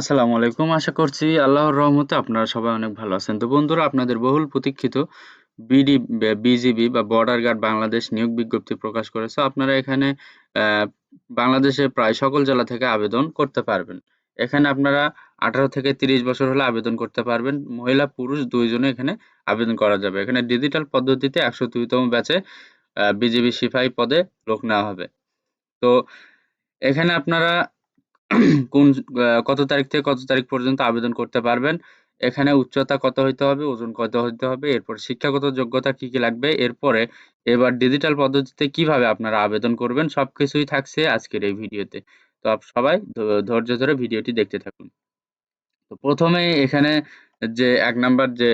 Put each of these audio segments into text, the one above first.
আসসালামু আলাইকুম। আশা করছি আল্লাহর রহমতে আপনারা সবাই অনেক ভালো আছেন। তো বন্ধুরা আপনাদের বহুল প্রতীক্ষিত বিজিবি বা বর্ডার গার্ড বাংলাদেশ নিয়োগ বিজ্ঞপ্তি প্রকাশ করেছে। আপনারা এখানে অ্যা বাংলাদেশের প্রায় সকল জেলা থেকে আবেদন করতে পারবেন। এখানে আপনারা ১৮ থেকে ৩০ বছর হলে আবেদন করতে পারবেন। মহিলা পুরুষ ২ জনে এখানে আবেদন করা যাবে। এখানে ডিজিটাল পদ্ধতিতে ১০২ তম ব্যাচে বিজিবি সিপাহী পদে লোক নেওয়া হবে। তো এখানে আপনারা কোন কত তারিখ থেকে কত তারিখ পর্যন্ত আবেদন করতে পারবেন। এখানে উচ্চতা কত হইতে হবে, ওজন কত হইতে হবে, এরপর শিক্ষাগত যোগ্যতা কি, কি লাগবে, এরপরে এবার ডিজিটাল পদ্ধতিতে কিভাবে আপনারা আবেদন করবেন সবকিছুই থাকছে আজকের এই ভিডিওতে। তো সবাই ধৈর্য ধরে ভিডিওটি দেখতে থাকুন। তো ১ম এই এখানে যে ১ নাম্বার যে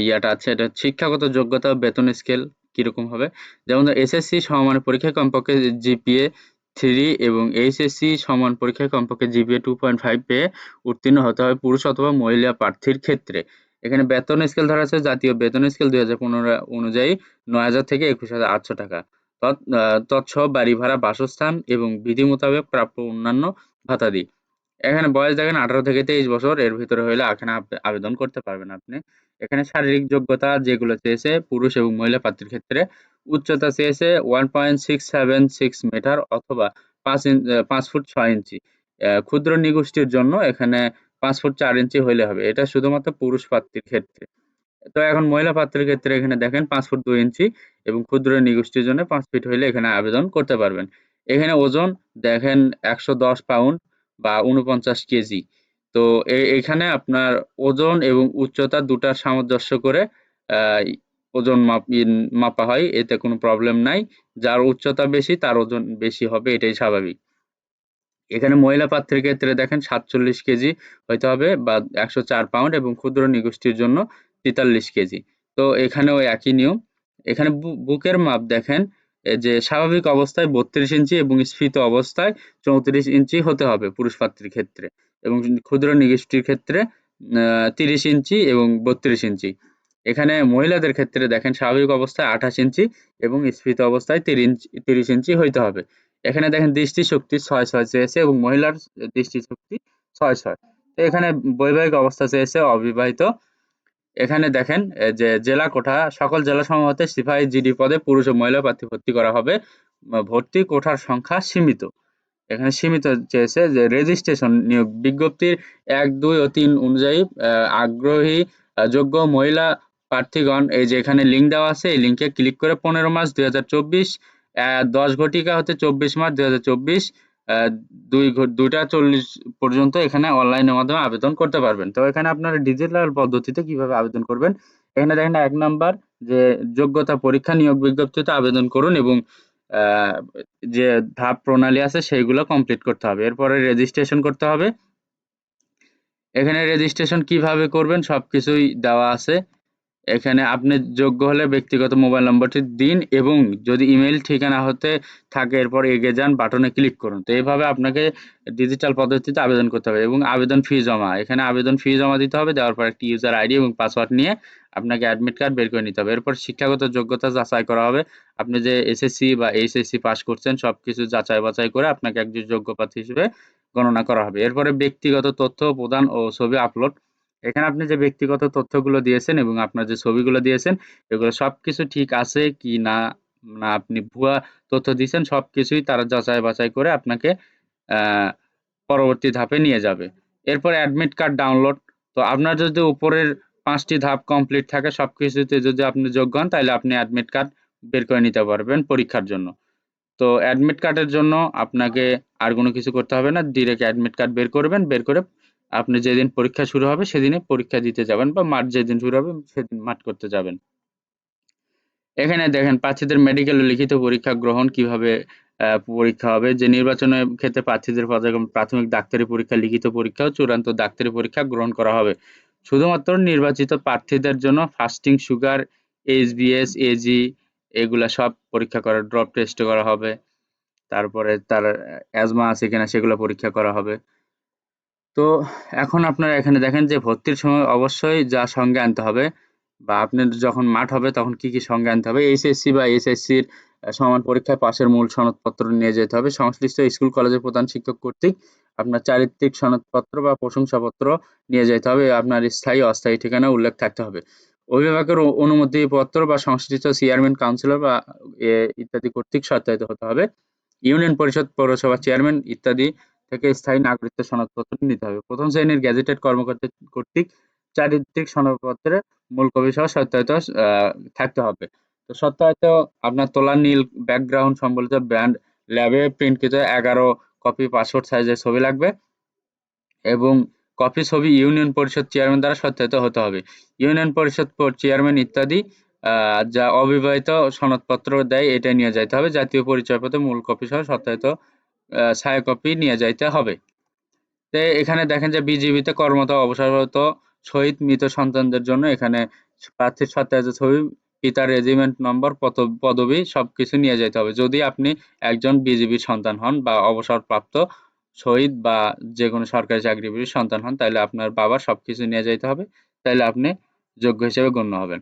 ইয়াটা আছে এটা শিক্ষাগত যোগ্যতা ও বেতন স্কেল কিরকম হবে? যেমন এসএসসি সমমানের পরীক্ষায় কমপক্ষে জিপিএ 3 এবং এইচএসসি সমান পরীক্ষায় কমপক্ষে জিপিএ 2.5 পেয়ে উত্তীর্ণ হতে হবে পুরুষ অথবা মহিলা প্রার্থীর ক্ষেত্রে। এখানে বেতন স্কেল ধরা আছে জাতীয় বেতন স্কেল ২০১৫ অনুযায়ী ৯,০০০ থেকে ২১,৮০০ টাকা। তৎসহ বাড়ি ভাড়া, বাসস্থান এবং বিধি মোতাবেক প্রাপ্য অন্যান্য ভাতাদি। এখানে বয়স দেখেন ১৮ থেকে ২৩ বছর এর ভিতরে হইলে এখানে আবেদন করতে পারবেন আপনি। এখানে শারীরিক যোগ্যতা যেগুলো চেয়েছে পুরুষ এবং মহিলা প্রার্থীর ক্ষেত্রে উচ্চতা চেয়েছে 1.676 মিটার অথবা ৫ ফুট ৬ ইঞ্চি। ক্ষুদ্র নিগোষ্ঠীর জন্য এখানে ৫ ফুট ৪ ইঞ্চি হইলে হবে। এটা শুধুমাত্র পুরুষ প্রার্থীর ক্ষেত্রে। তো এখন মহিলা প্রার্থীর ক্ষেত্রে এখানে দেখেন ৫ ফুট ২ ইঞ্চি এবং ক্ষুদ্র নিগোষ্ঠীর জন্য ৫ ফিট হইলে এখানে আবেদন করতে পারবেন। এখানে ওজন দেখেন ১১০ পাউন্ড বা ৪৯ কেজি। তো এখানে আপনার ওজন এবং উচ্চতা দুটার সামঞ্জস্য করে আ ওজন মাপা হয়। এতে কোনো প্রবলেম নাই। যার উচ্চতা বেশি তার ওজন বেশি হবে এটাই স্বাভাবিক। এখানে মহিলা প্রার্থীর ক্ষেত্রে দেখেন ৪৭ কেজি হইতে হবে বা ১০৪ পাউন্ড এবং ক্ষুদ্র নিগোষ্ঠীর জন্য ৪৩ কেজি। তো এখানেও একই নিয়ম। এখানে বুকের মাপ দেখেন যে স্বাভাবিক অবস্থায় ৩২ ইঞ্চি এবং স্ফীত অবস্থায় ৩৪ ইঞ্চি হতে হবে পুরুষ প্রার্থীর ক্ষেত্রে এবং ক্ষুদ্র নিগোষ্ঠীর ক্ষেত্রে ৩০ ইঞ্চি এবং ৩২ ইঞ্চি। এখানে মহিলাদের ক্ষেত্রে দেখেন স্বাভাবিক অবস্থায় ২৮ ইঞ্চি এবং স্ফীত অবস্থায় ৩০ ইঞ্চি হইতে হবে। এখানে দেখেন দৃষ্টিশক্তি ৬/৬ চেয়েছে এবং মহিলার দৃষ্টিশক্তি ৬/৬। তো এখানে বৈবাহিক অবস্থা চেয়েছে অবিবাহিত। এখানে দেখেন যে জেলা কোঠা সকল জেলা সমূহ হতে সিপাহী জিডি পদে পুরুষ ও মহিলা প্রার্থী ভর্তি করা হবে। ভর্তি কোঠার সংখ্যা সীমিত। এখানে সীমিত চেয়েছে যে রেজিস্ট্রেশন নিয়োগ বিজ্ঞপ্তির ১, ২ ও ৩ অনুযায়ী আগ্রহী যোগ্য মহিলা প্রার্থীগণ এই যে এখানে লিঙ্ক দেওয়া আছে এই লিঙ্কে ক্লিক করে ১৫ মার্চ ২০২৪ ১০ ঘটিকা হতে ২৪ মার্চ ২০২৪ ২টা ৪০ পর্যন্ত এখানে অনলাইনের মাধ্যমে আবেদন করতে পারবেন। তো এখানে আপনারা ডিজিটাল পদ্ধতিতে কিভাবে আবেদন করবেন? এখানে দেখেন ১ নাম্বার যে যোগ্যতা পরীক্ষা নিয়োগ বিজ্ঞপ্তিতে আবেদন করুন এবং আ যে ধাপ প্রণালী আছে সেইগুলো কমপ্লিট করতে হবে। এরপরে রেজিস্ট্রেশন করতে হবে। এখানে রেজিস্ট্রেশন কিভাবে করবেন সবকিছুই দেওয়া আছে। এখানে আপনি যোগ্য হলে ব্যক্তিগত মোবাইল নম্বরটি দিন এবং যদি ইমেইল ঠিকানা হতে থাকে এরপর এগিয়ে যান বাটনে ক্লিক করুন। তো এভাবে আপনাকে ডিজিটাল পদ্ধতিতে আবেদন করতে হবে এবং আবেদন ফি জমা। এখানে আবেদন ফি জমা দিতে হবে। দেওয়ার পর একটি ইউজার আইডি এবং পাসওয়ার্ড নিয়ে আপনাকে অ্যাডমিট কার্ড বের করে নিতে হবে। এরপর শিক্ষাগত যোগ্যতা যাচাই করা হবে। আপনি যে এসএসসি বা এইচএসসি পাস করছেন সবকিছু যাচাই বাছাই করে আপনাকে একজন যোগ্য প্রার্থী হিসেবে গণনা করা হবে। এরপরে ব্যক্তিগত তথ্য প্রদান ও ছবি আপলোড। এখানে আপনি যে ব্যক্তিগত তথ্যগুলো দিয়েছেন এবং আপনার যে ছবিগুলো দিয়েছেন এগুলো সবকিছু ঠিক আছে কি না, না আপনি ভুয়া তথ্য দিয়েছেন সবকিছুই তারা যাচাই বাছাই করে আপনাকে আহ, পরবর্তী ধাপে নিয়ে যাবে। এরপর অ্যাডমিট কার্ড ডাউনলোড। তো আপনার যদি উপরের ৫টি ধাপ কমপ্লিট থাকে সবকিছুতে যদি আপনি যোগ্য হন তাহলে আপনি অ্যাডমিট কার্ড বের করে নিতে পারবেন পরীক্ষার জন্য। তো অ্যাডমিট কার্ডের জন্য আপনাকে আর কোনো কিছু করতে হবে না। ডিরেক্ট অ্যাডমিট কার্ড বের করবেন। বের করে আপনি যেদিন পরীক্ষা শুরু হবে সেদিনে পরীক্ষা দিতে যাবেন বা মাঠ যেদিন শুরু হবে সেদিন মাঠ করতে যাবেন। এখানে দেখেন প্রার্থীদের মেডিকেল ও লিখিত পরীক্ষা গ্রহণ কিভাবে পরীক্ষা হবে যে নির্বাচনের ক্ষেত্রে প্রার্থীদের পর্যায়ক্রমে প্রাথমিক ডাক্তারি পরীক্ষা, লিখিত পরীক্ষা ও চূড়ান্ত ডাক্তারি পরীক্ষা গ্রহণ করা হবে। শুধুমাত্র নির্বাচিত প্রার্থীদের জন্য ফাস্টিং সুগার, এইচবিএস, এজি এগুলা সব পরীক্ষা করা ড্রপ টেস্ট করা হবে। তারপরে তার অ্যাজমা আছে কিনা সেগুলো পরীক্ষা করা হবে। তো এখন আপনারা এখানে দেখেন যে ভর্তির সময় অবশ্যই যা সঙ্গে আনতে হবে বা আপনার যখন মাঠ হবে তখন কি কি সঙ্গে আনতে হবে, এইচএসসি বা এসএসসির সমান পরীক্ষায় পাশের মূল সনদপত্র নিয়ে যেতে হবে, সংশ্লিষ্ট স্কুল কলেজের প্রধান শিক্ষক কর্তৃক আপনার চারিত্রিক সনদপত্র বা প্রশংসাপত্র নিয়ে যেতে হবে, আপনার স্থায়ী অস্থায়ী ঠিকানা উল্লেখ থাকতে হবে, অভিভাবকের অনুমতিপত্র বা সংশ্লিষ্ট চেয়ারম্যান কাউন্সিলর বা ইত্যাদি কর্তৃক সত্যায়িত হতে হবে, ইউনিয়ন পরিষদ পৌরসভা চেয়ারম্যান ইত্যাদি থেকে স্থায়ী নাগরিকত্ব সনদপত্র নিতে হবে, প্রথম শ্রেণীর গেজেটেড কর্মকর্তা কর্তৃক চারিত্রিক সনদপত্রে মূল কপি সহ সত্যায়িত থাকতে হবে। তো সত্যায়িত আপনার তোলা নীল ব্যাকগ্রাউন্ড সম্বলিত ব্র্যান্ড ল্যাবে প্রিন্টকৃত 11 কপি পাসপোর্ট সাইজের ছবি লাগবে এবং কপি ছবি ইউনিয়ন পরিষদ চেয়ারম্যান দ্বারা সত্যায়িত হতে হবে। ইউনিয়ন পরিষদ চেয়ারম্যান ইত্যাদি যা অবিবাহিত সনদপত্র দেয় এটা নিয়ে যাইতে হবে। জাতীয় পরিচয়পত্র মূল কপি সহ সত্যায়িত ছায়াকপি নিয়ে যাইতে হবে। তো এখানে দেখেন যে বিজিবিতে কর্মরত অবসররত শহীদ মৃত সন্তানদের জন্য এখানে প্রার্থীর সত্যায়িত ছবি, পিতার রেজিমেন্ট নম্বর, পদবি সবকিছু নিয়ে যেতে হবে। যদি আপনি একজন বিজিবির সন্তান হন বা অবসরপ্রাপ্ত শহীদ বা যে কোনো সরকারি চাকরিজীবীর সন্তান হন তাহলে আপনার বাবার সবকিছু নিয়ে যাইতে হবে, তাহলে আপনি যোগ্য হিসেবে গণ্য হবেন।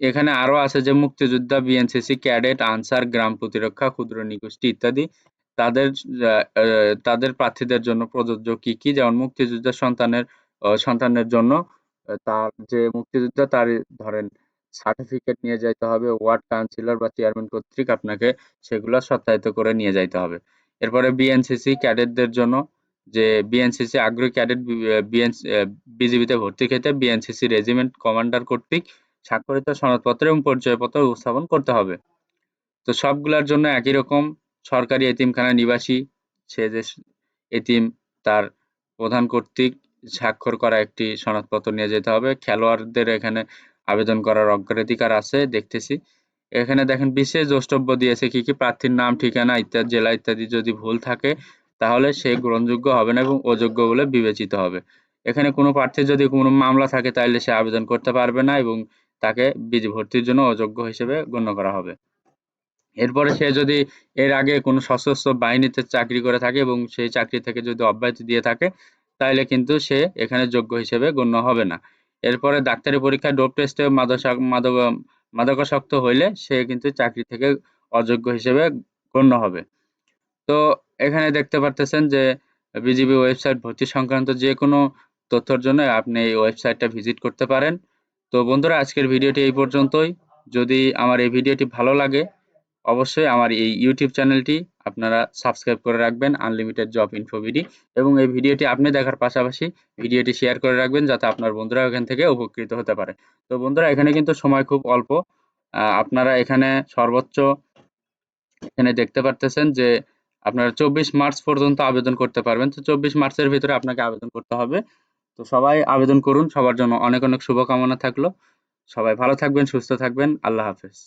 এখানে আরো আছে যে মুক্তিযোদ্ধা, বিএনসিসি, ক্যাডেট, আনসার, গ্রাম প্রতিরক্ষা, ক্ষুদ্র নৃগোষ্ঠী ইত্যাদি তাদের তাদের প্রার্থীদের জন্য প্রযোজ্য কি কি, যেমন মুক্তিযোদ্ধার সন্তানের জন্য তার যে মুক্তিযোদ্ধা তার ধরেন সার্টিফিকেট নিয়ে যাইতে হবে, ওয়ার্ড কাউন্সিলর বা চেয়ারম্যান কর্তৃক আপনাকে সেগুলো সত্যায়িত করে নিয়ে যাইতে হবে। এরপরে বিএনসিসি ক্যাডেটদের জন্য যে বিএনসিসি আগ্রহী ক্যাডেট বিজিবিতে ভর্তি ক্ষেত্রে বিএনসিসি রেজিমেন্ট কমান্ডার কর্তৃক স্বাক্ষরিত সনদপত্র এবং পরিচয়পত্র উপস্থাপন করতে হবে। তো সবগুলার জন্য একই রকম সরকারি এতিমখানা নিবাসী সে যে এতিম তার প্রধান কর্তৃক স্বাক্ষর করা একটি সনদপত্র নিয়ে যেতে হবে। খেলোয়াড়দের এখানে আবেদন করার অগ্রাধিকার আছে দেখতেছি। এখানে দেখেন বিশেষ দ্রষ্টব্য দিয়েছে কি কি, প্রার্থীর নাম, ঠিকানা ইত্যাদি, জেলা ইত্যাদি যদি ভুল থাকে তাহলে সে গ্রহণযোগ্য হবে না এবং অযোগ্য বলে বিবেচিত হবে। এখানে কোনো প্রার্থীর যদি কোনো মামলা থাকে তাহলে সে আবেদন করতে পারবে না এবং তাকে বিজি ভর্তির জন্য অযোগ্য হিসেবে গণ্য করা হবে। এরপরে সে যদি এর আগে কোনো সশস্ত্র বাহিনীতে চাকরি করে থাকে এবং সেই চাকরি থেকে যদি অব্যাহতি দিয়ে থাকে তাহলে কিন্তু সে এখানে যোগ্য হিসেবে গণ্য হবে না। এরপরে ডাক্তারি পরীক্ষায় ডোপ টেস্টে মাদকাসক্ত হইলে সে কিন্তু চাকরি থেকে অযোগ্য হিসেবে গণ্য হবে। তো এখানে দেখতে পারতেছেন যে বিজিবি ওয়েবসাইট ভর্তি সংক্রান্ত যে কোনো তথ্যের জন্য আপনি এই ওয়েবসাইটটা ভিজিট করতে পারেন। তো বন্ধুরা আজকের ভিডিওটি এই পর্যন্তই। যদি আমার এই ভিডিওটি ভালো লাগে অবশ্যই আমার এই ইউটিউব চ্যানেলটি আপনারা সাবস্ক্রাইব করে রাখবেন, আনলিমিটেড জব ইনফো বিডি, এবং এই ভিডিওটি আপনি দেখার পাশাপাশি ভিডিওটি শেয়ার করে রাখবেন যাতে আপনার বন্ধুরা এখান থেকে উপকৃত হতে পারে। তো বন্ধুরা এখানে কিন্তু সময় খুব অল্প, আপনারা এখানে সর্বোচ্চ এখানে দেখতে পারতেছেন যে আপনারা 24 মার্চ পর্যন্ত আবেদন করতে পারবেন। তো 24 মার্চের ভিতরে আপনাকে আবেদন করতে হবে। তো সবাই আবেদন করুন, সবার জন্য অনেক অনেক শুভকামনা থাকলো। সবাই ভালো থাকবেন, সুস্থ থাকবেন। আল্লাহ হাফেজ।